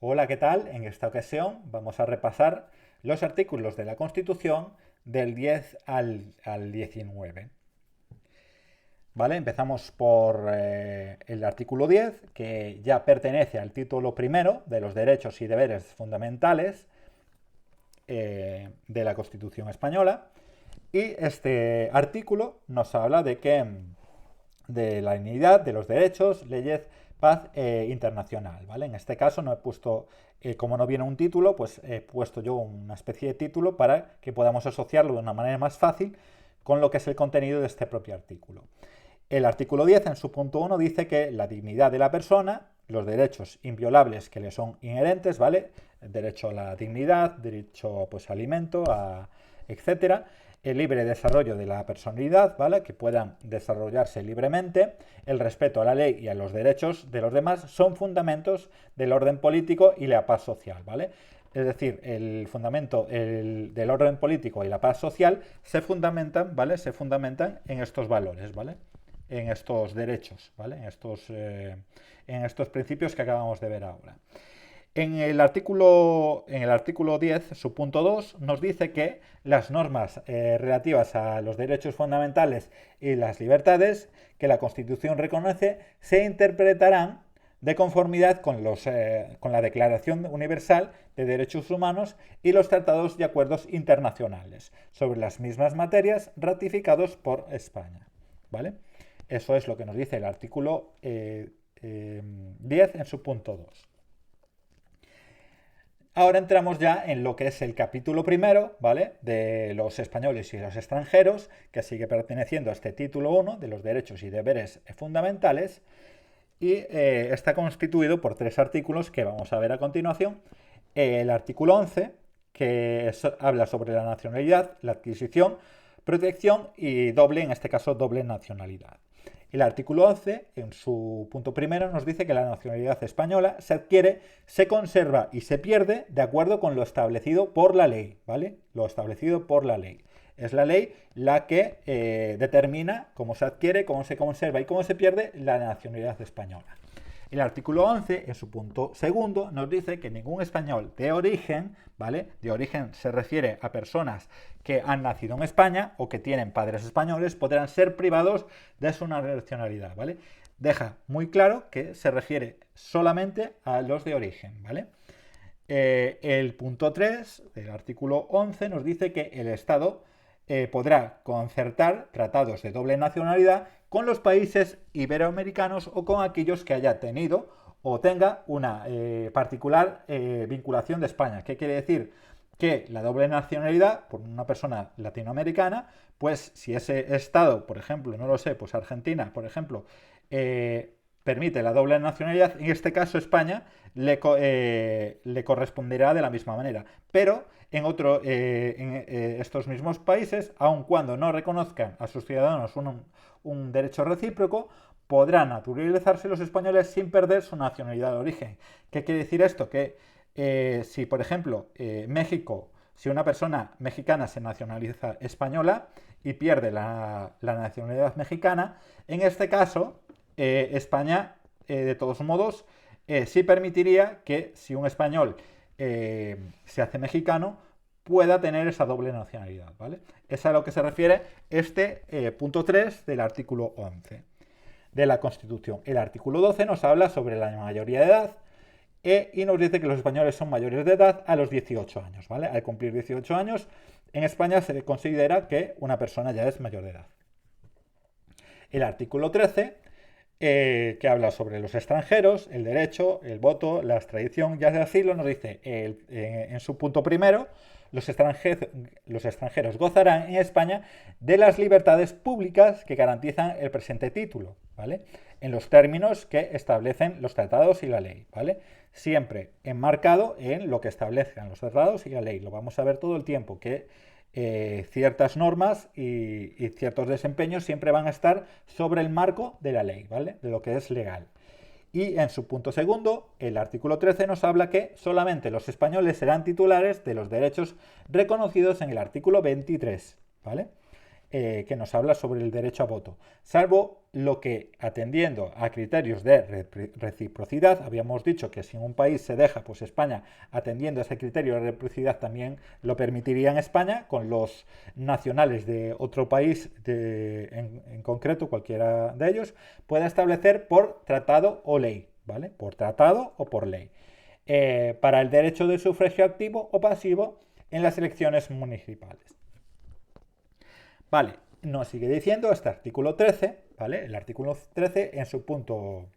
Hola, ¿qué tal? En esta ocasión vamos a repasar los artículos de la Constitución del 10 al 19. ¿Vale? Empezamos por el artículo 10, que ya pertenece al título primero de los derechos y deberes fundamentales de la Constitución española. Y este artículo nos habla de la dignidad, de los derechos, leyes, paz internacional, ¿vale? En este caso no he puesto, como no viene un título, pues he puesto yo una especie de título para que podamos asociarlo de una manera más fácil con lo que es el contenido de este propio artículo. El artículo 10, en su punto 1, dice que la dignidad de la persona, los derechos inviolables que le son inherentes, ¿vale? El derecho a la dignidad, derecho pues, a alimento, etcétera, el libre desarrollo de la personalidad, ¿vale? Que puedan desarrollarse libremente, el respeto a la ley y a los derechos de los demás son fundamentos del orden político y la paz social, ¿vale? Es decir, el fundamento del orden político y la paz social se fundamentan, ¿vale? Se fundamentan en estos valores, ¿vale? En estos derechos, ¿vale? En estos principios que acabamos de ver ahora. En el artículo 10, su punto 2, nos dice que las normas relativas a los derechos fundamentales y las libertades que la Constitución reconoce se interpretarán de conformidad con la Declaración Universal de Derechos Humanos y los tratados y acuerdos internacionales sobre las mismas materias ratificados por España, ¿vale? Eso es lo que nos dice el artículo 10 en su punto 2. Ahora entramos ya en lo que es el capítulo primero, ¿vale? De los españoles y los extranjeros, que sigue perteneciendo a este título 1 de los derechos y deberes fundamentales, y está constituido por 3 artículos que vamos a ver a continuación. El artículo 11, que habla sobre la nacionalidad, la adquisición, protección y doble, en este caso doble nacionalidad. El artículo 11, en su punto primero, nos dice que la nacionalidad española se adquiere, se conserva y se pierde de acuerdo con lo establecido por la ley, ¿vale? Lo establecido por la ley. Es la ley la que determina cómo se adquiere, cómo se conserva y cómo se pierde la nacionalidad española. El artículo 11, en su punto segundo, nos dice que ningún español de origen, ¿vale? De origen se refiere a personas que han nacido en España o que tienen padres españoles, podrán ser privados de su nacionalidad, ¿vale? Deja muy claro que se refiere solamente a los de origen, ¿vale? El punto 3 del artículo 11 nos dice que el Estado podrá concertar tratados de doble nacionalidad con los países iberoamericanos o con aquellos que haya tenido o tenga una particular vinculación de España. ¿Qué quiere decir? Que la doble nacionalidad por una persona latinoamericana, pues si ese Estado, por ejemplo, no lo sé, pues Argentina, por ejemplo, permite la doble nacionalidad, en este caso España le corresponderá de la misma manera. Pero en estos mismos países, aun cuando no reconozcan a sus ciudadanos un derecho recíproco, podrán naturalizarse los españoles sin perder su nacionalidad de origen. ¿Qué quiere decir esto? Que si, por ejemplo, México, si una persona mexicana se nacionaliza española y pierde la nacionalidad mexicana, en este caso España, de todos modos, sí permitiría que si un español se hace mexicano, pueda tener esa doble nacionalidad, ¿vale? Es a lo que se refiere este punto 3 del artículo 11 de la Constitución. El artículo 12 nos habla sobre la mayoría de edad y nos dice que los españoles son mayores de edad a los 18 años, ¿vale? Al cumplir 18 años, en España se considera que una persona ya es mayor de edad. El artículo 13 que habla sobre los extranjeros, el derecho, el voto, la extradición y el asilo, nos dice en su punto primero, los extranjeros gozarán en España de las libertades públicas que garantizan el presente título, ¿vale? En los términos que establecen los tratados y la ley, ¿vale? Siempre enmarcado en lo que establezcan los tratados y la ley. Lo vamos a ver todo el tiempo, que ciertas normas y ciertos desempeños siempre van a estar sobre el marco de la ley, ¿vale? De lo que es legal. Y en su punto segundo, el artículo 13 nos habla que solamente los españoles serán titulares de los derechos reconocidos en el artículo 23, ¿vale? que nos habla sobre el derecho a voto, salvo lo que, atendiendo a criterios de reciprocidad, habíamos dicho que si en un país se deja, pues España, atendiendo a ese criterio de reciprocidad, también lo permitiría en España, con los nacionales de otro país en concreto, cualquiera de ellos, pueda establecer por tratado o ley, ¿vale? Por tratado o por ley. Para el derecho de sufragio activo o pasivo en las elecciones municipales. Vale, nos sigue diciendo este artículo 13, ¿vale? El artículo 13 en su punto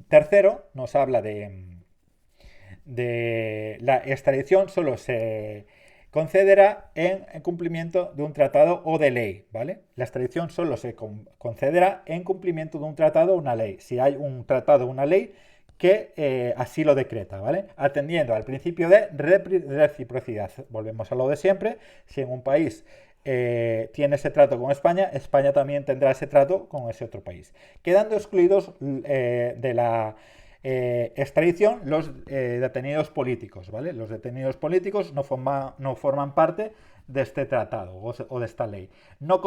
tercero nos habla de la extradición solo se concederá en cumplimiento de un tratado o de ley, ¿vale? La extradición solo se concederá en cumplimiento de un tratado o una ley. Si hay un tratado o una ley que así lo decreta, ¿vale? Atendiendo al principio de reciprocidad. Volvemos a lo de siempre. Si en un país tiene ese trato con España, España también tendrá ese trato con ese otro país. Quedando excluidos de la extradición los detenidos políticos, ¿vale? Los detenidos políticos no forman parte de este tratado o de esta ley, no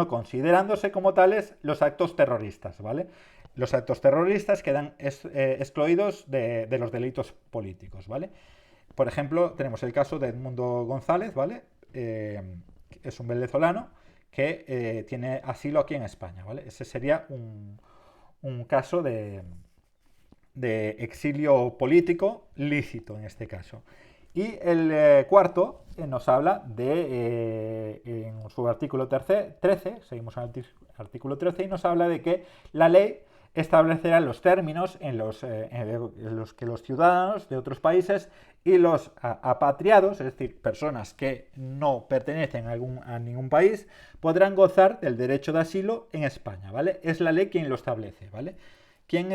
considerándose como tales los actos terroristas, ¿vale? Los actos terroristas quedan excluidos de los delitos políticos, ¿vale? Por ejemplo, tenemos el caso de Edmundo González, ¿vale? Es un venezolano que tiene asilo aquí en España, ¿vale? Ese sería un caso de exilio político lícito en este caso. Y el cuarto nos habla en su artículo 13, seguimos en el artículo 13, y nos habla de que la ley establecerá los términos en los que los ciudadanos de otros países y los apatriados, es decir, personas que no pertenecen a ningún país, podrán gozar del derecho de asilo en España, ¿vale? Es la ley quien lo establece, ¿vale? ¿Quién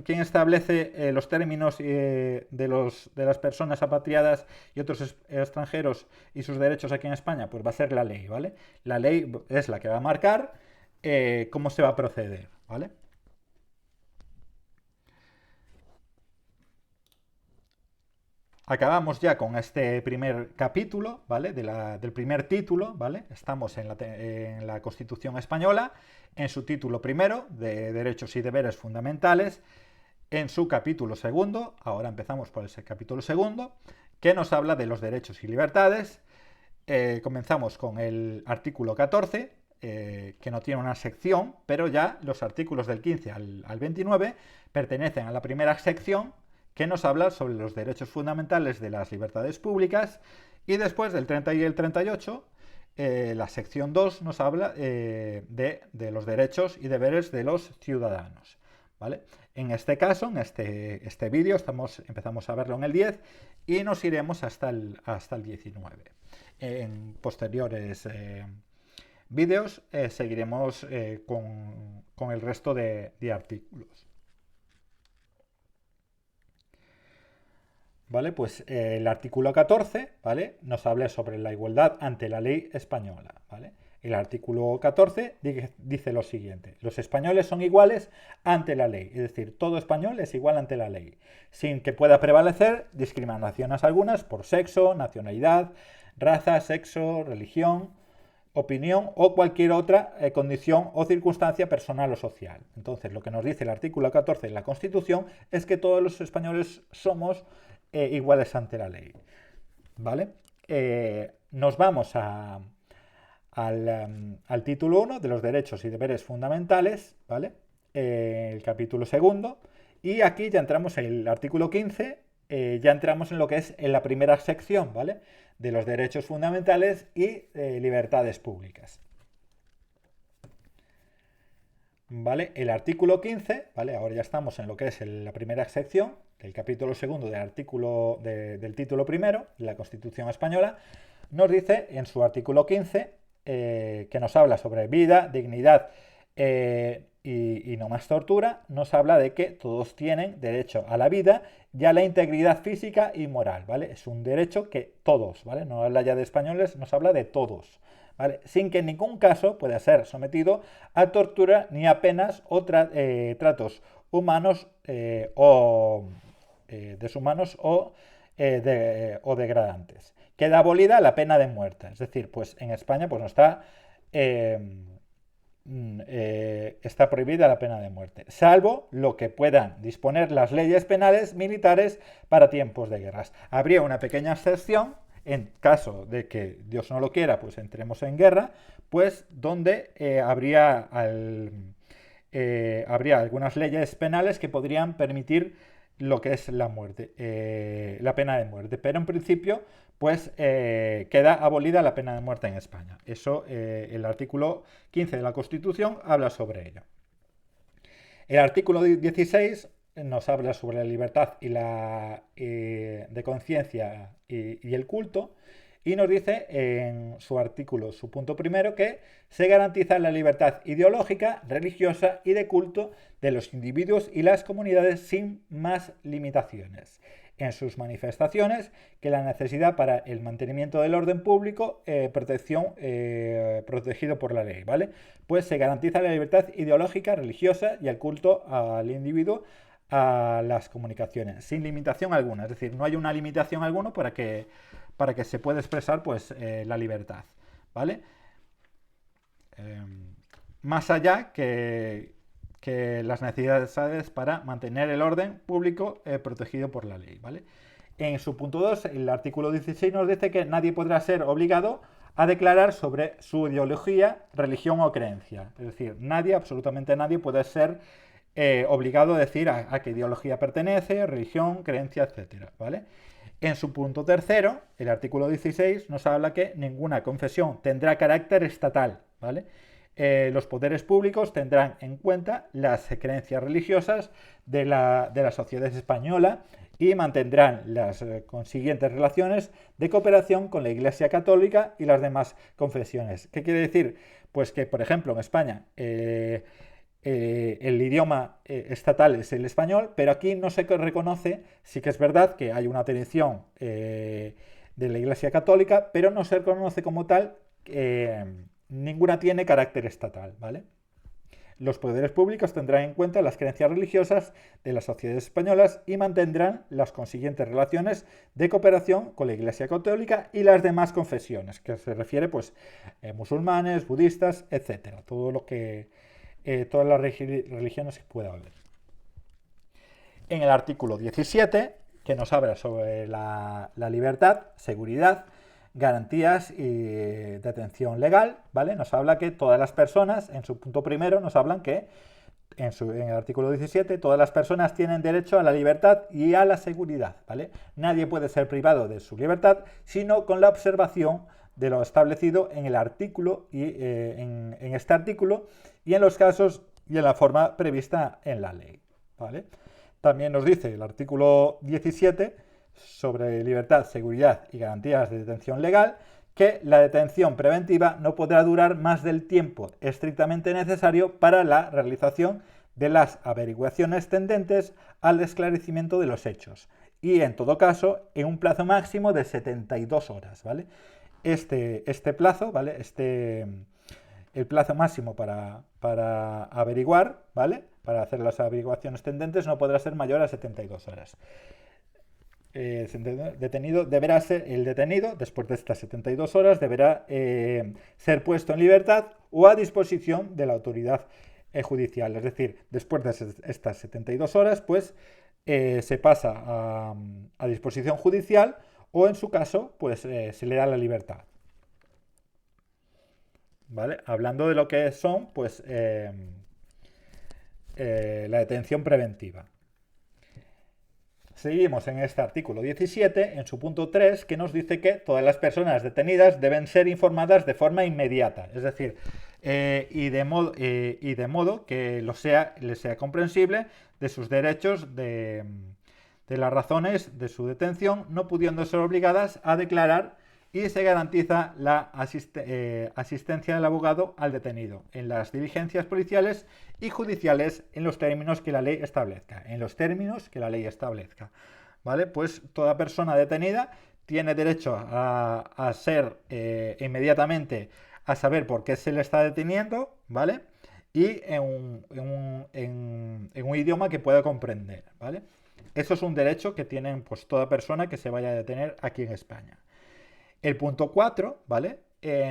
establece los términos de las personas apatriadas y otros extranjeros y sus derechos aquí en España? Pues va a ser la ley, ¿vale? La ley es la que va a marcar cómo se va a proceder, ¿vale? Acabamos ya con este primer capítulo, ¿vale? Del primer título, ¿vale? Estamos en la Constitución Española, en su título primero, de Derechos y Deberes Fundamentales, en su capítulo segundo, ahora empezamos por ese capítulo segundo, que nos habla de los derechos y libertades. Comenzamos con el artículo 14, que no tiene una sección, pero ya los artículos del 15 al 29 pertenecen a la primera sección, que nos habla sobre los derechos fundamentales de las libertades públicas, y después del 30 y el 38, la sección 2 nos habla de los derechos y deberes de los ciudadanos, ¿vale? En este caso, en este vídeo, empezamos a verlo en el 10 y nos iremos hasta el 19. En posteriores vídeos seguiremos con el resto de artículos. ¿Vale? Pues el artículo 14, ¿vale? Nos habla sobre la igualdad ante la ley española, ¿vale? El artículo 14 dice lo siguiente: los españoles son iguales ante la ley, es decir, todo español es igual ante la ley, sin que pueda prevalecer discriminaciones algunas por sexo, nacionalidad, raza, sexo, religión, opinión o cualquier otra condición o circunstancia personal o social. Entonces, lo que nos dice el artículo 14 de la Constitución es que todos los españoles somos iguales ante la ley, ¿vale? Nos vamos al título 1 de los derechos y deberes fundamentales, ¿vale? El capítulo segundo, y aquí ya entramos en el artículo 15, ya entramos en lo que es en la primera sección, ¿vale? De los derechos fundamentales y libertades públicas. ¿Vale? El artículo 15, ¿vale? Ahora ya estamos en lo que es la primera sección, el capítulo segundo del título primero de la Constitución Española, nos dice en su artículo 15 que nos habla sobre vida, dignidad y no más tortura. Nos habla de que todos tienen derecho a la vida y a la integridad física y moral, ¿vale? Es un derecho que todos, ¿vale? No habla ya de españoles, nos habla de todos, ¿vale? Sin que en ningún caso pueda ser sometido a tortura ni a penas o tratos humanos o deshumanos o degradantes. queda abolida la pena de muerte. Es decir, pues en España pues no está, está prohibida la pena de muerte, salvo lo que puedan disponer las leyes penales militares para tiempos de guerras. Habría una pequeña excepción en caso de que Dios no lo quiera, pues entremos en guerra, pues donde habría algunas leyes penales que podrían permitir lo que es la muerte, la pena de muerte. Pero en principio, pues queda abolida la pena de muerte en España. Eso, el artículo 15 de la Constitución habla sobre ello. El artículo 16 nos habla sobre la libertad y de conciencia y el culto, y nos dice en su artículo, su punto primero, que se garantiza la libertad ideológica, religiosa y de culto de los individuos y las comunidades sin más limitaciones en sus manifestaciones que la necesidad para el mantenimiento del orden público, protegido por la ley, ¿vale? Pues se garantiza la libertad ideológica, religiosa y el culto al individuo, a las comunicaciones, sin limitación alguna. Es decir, no hay una limitación alguna para que se pueda expresar pues, la libertad, ¿vale? Más allá que las necesidades para mantener el orden público protegido por la ley, ¿vale? En su punto 2, el artículo 16 nos dice que nadie podrá ser obligado a declarar sobre su ideología, religión o creencia. Es decir, nadie, absolutamente nadie, puede ser obligado a decir a qué ideología pertenece, religión, creencia, etcétera, ¿vale? En su punto tercero, el artículo 16 nos habla que ninguna confesión tendrá carácter estatal, ¿vale? Los poderes públicos tendrán en cuenta las creencias religiosas de la sociedad española y mantendrán las consiguientes relaciones de cooperación con la Iglesia Católica y las demás confesiones. ¿Qué quiere decir? Pues que, por ejemplo, en España el idioma estatal es el español, pero aquí no se reconoce, sí que es verdad que hay una tradición de la Iglesia Católica, pero no se reconoce como tal, ninguna tiene carácter estatal, ¿vale? Los poderes públicos tendrán en cuenta las creencias religiosas de las sociedades españolas y mantendrán las consiguientes relaciones de cooperación con la Iglesia Católica y las demás confesiones, que se refiere pues musulmanes, budistas, etcétera, todo lo que todas las religiones que pueda haber. En el artículo 17, que nos habla sobre la libertad, seguridad, garantías y detención legal, ¿vale? Nos habla que todas las personas, en su punto primero, nos hablan que en el artículo 17, todas las personas tienen derecho a la libertad y a la seguridad, ¿vale? Nadie puede ser privado de su libertad, sino con la observación de lo establecido en el artículo y en este artículo y en los casos y en la forma prevista en la ley, ¿vale? También nos dice el artículo 17 sobre libertad, seguridad y garantías de detención legal que la detención preventiva no podrá durar más del tiempo estrictamente necesario para la realización de las averiguaciones tendentes al esclarecimiento de los hechos y, en todo caso, en un plazo máximo de 72 horas, ¿vale? Este plazo, ¿vale? El plazo máximo para averiguar, ¿vale? Para hacer las averiguaciones tendentes no podrá ser mayor a 72 horas. El detenido, después de estas 72 horas, deberá ser puesto en libertad o a disposición de la autoridad judicial. Es decir, después de estas 72 horas, pues se pasa a disposición judicial o, en su caso, pues se le da la libertad. ¿Vale? Hablando de lo que son, pues, la detención preventiva. Seguimos en este artículo 17, en su punto 3, que nos dice que todas las personas detenidas deben ser informadas de forma inmediata, es decir, y de modo que les sea comprensible de sus derechos, de las razones de su detención, no pudiendo ser obligadas a declarar, y se garantiza la asistencia del abogado al detenido en las diligencias policiales y judiciales en los términos que la ley establezca. ¿Vale? Pues toda persona detenida tiene derecho a ser inmediatamente, a saber por qué se le está deteniendo, ¿vale? Y en un idioma que pueda comprender, ¿vale? Eso es un derecho que tienen pues toda persona que se vaya a detener aquí en España. El punto 4, ¿vale?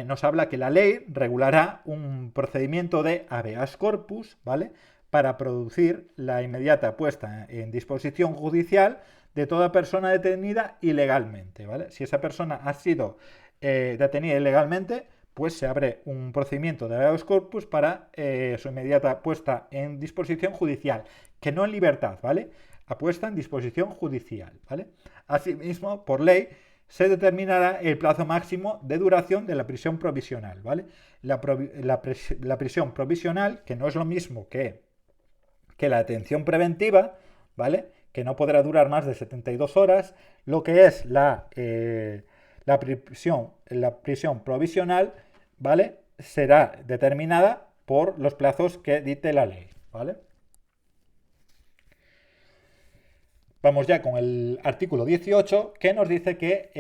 Nos habla que la ley regulará un procedimiento de habeas corpus, ¿vale? Para producir la inmediata puesta en disposición judicial de toda persona detenida ilegalmente, ¿vale? Si esa persona ha sido detenida ilegalmente, pues se abre un procedimiento de habeas corpus para su inmediata puesta en disposición judicial, que no en libertad, ¿vale? A puesta en disposición judicial, ¿vale? Asimismo, por ley, se determinará el plazo máximo de duración de la prisión provisional, ¿vale? La prisión provisional, que no es lo mismo que la detención preventiva, ¿vale? Que no podrá durar más de 72 horas, lo que es la prisión provisional, ¿vale? Será determinada por los plazos que dicte la ley, ¿vale? Vamos ya con el artículo 18, que nos dice que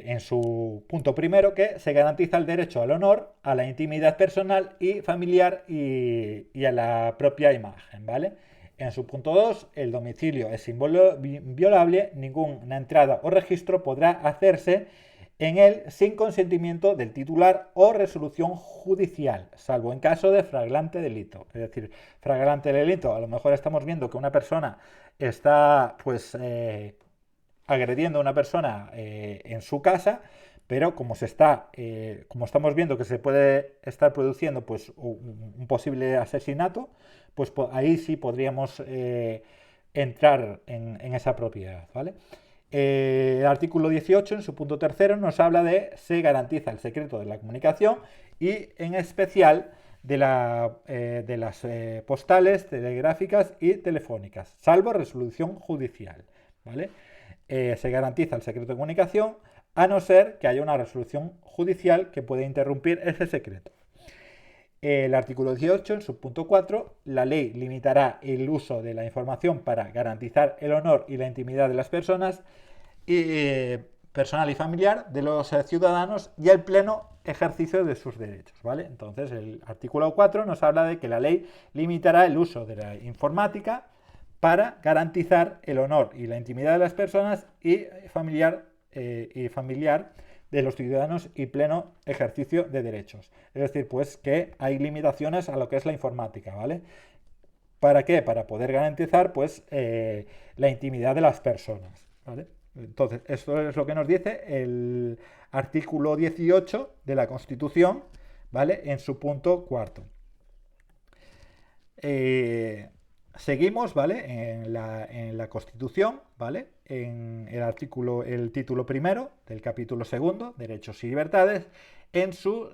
en su punto primero que se garantiza el derecho al honor, a la intimidad personal y familiar y a la propia imagen, ¿vale? En su punto 2, el domicilio es inviolable, ninguna entrada o registro podrá hacerse en él sin consentimiento del titular o resolución judicial, salvo en caso de flagrante delito. Es decir, flagrante delito, a lo mejor estamos viendo que una persona está pues agrediendo a una persona en su casa, pero como como estamos viendo que se puede estar produciendo pues un posible asesinato, pues ahí sí podríamos entrar en esa propiedad, ¿vale? El artículo 18, en su punto tercero, nos habla de se garantiza el secreto de la comunicación y, en especial, de las postales, telegráficas y telefónicas, salvo resolución judicial, ¿vale? Se garantiza el secreto de comunicación a no ser que haya una resolución judicial que pueda interrumpir ese secreto. El artículo 18, en su punto 4, la ley limitará el uso de la información para garantizar el honor y la intimidad de las personas, personal y familiar, de los ciudadanos y el pleno ejercicio de sus derechos, ¿vale? Entonces, el artículo 4 nos habla de que la ley limitará el uso de la informática para garantizar el honor y la intimidad de las personas y familiar de los ciudadanos y pleno ejercicio de derechos. Es decir, pues que hay limitaciones a lo que es la informática, ¿vale? ¿Para qué? Para poder garantizar pues la intimidad de las personas, ¿vale? Entonces, esto es lo que nos dice el artículo 18 de la Constitución, ¿vale? En su punto cuarto. Seguimos, ¿vale? En la Constitución, ¿vale? En el título primero del capítulo segundo, Derechos y Libertades, en su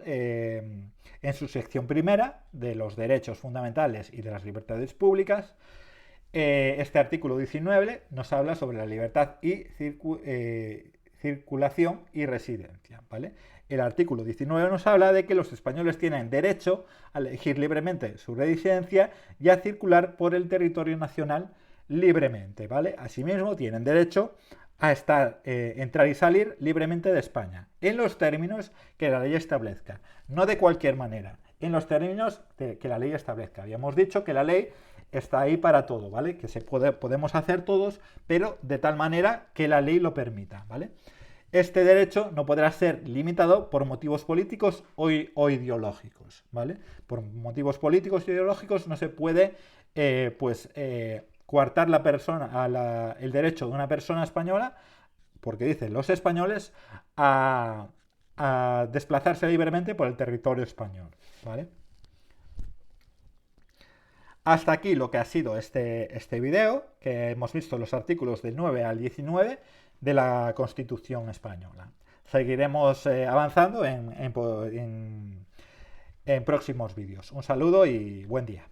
sección primera de los derechos fundamentales y de las libertades públicas. Este artículo 19 nos habla sobre la libertad y circulación y residencia, ¿vale? El artículo 19 nos habla de que los españoles tienen derecho a elegir libremente su residencia y a circular por el territorio nacional libremente, ¿vale? Asimismo, tienen derecho a entrar y salir libremente de España, en los términos que la ley establezca, no de cualquier manera, en los términos que la ley establezca. Habíamos dicho que la ley está ahí para todo, ¿vale? Que podemos hacer todos, pero de tal manera que la ley lo permita, ¿vale? Este derecho no podrá ser limitado por motivos políticos o ideológicos, ¿vale? Por motivos políticos o ideológicos no se puede, coartar el derecho de una persona española, porque dicen los españoles, a desplazarse libremente por el territorio español, ¿vale? Hasta aquí lo que ha sido este video, que hemos visto los artículos del 9 al 19 de la Constitución española. Seguiremos avanzando en próximos vídeos. Un saludo y buen día.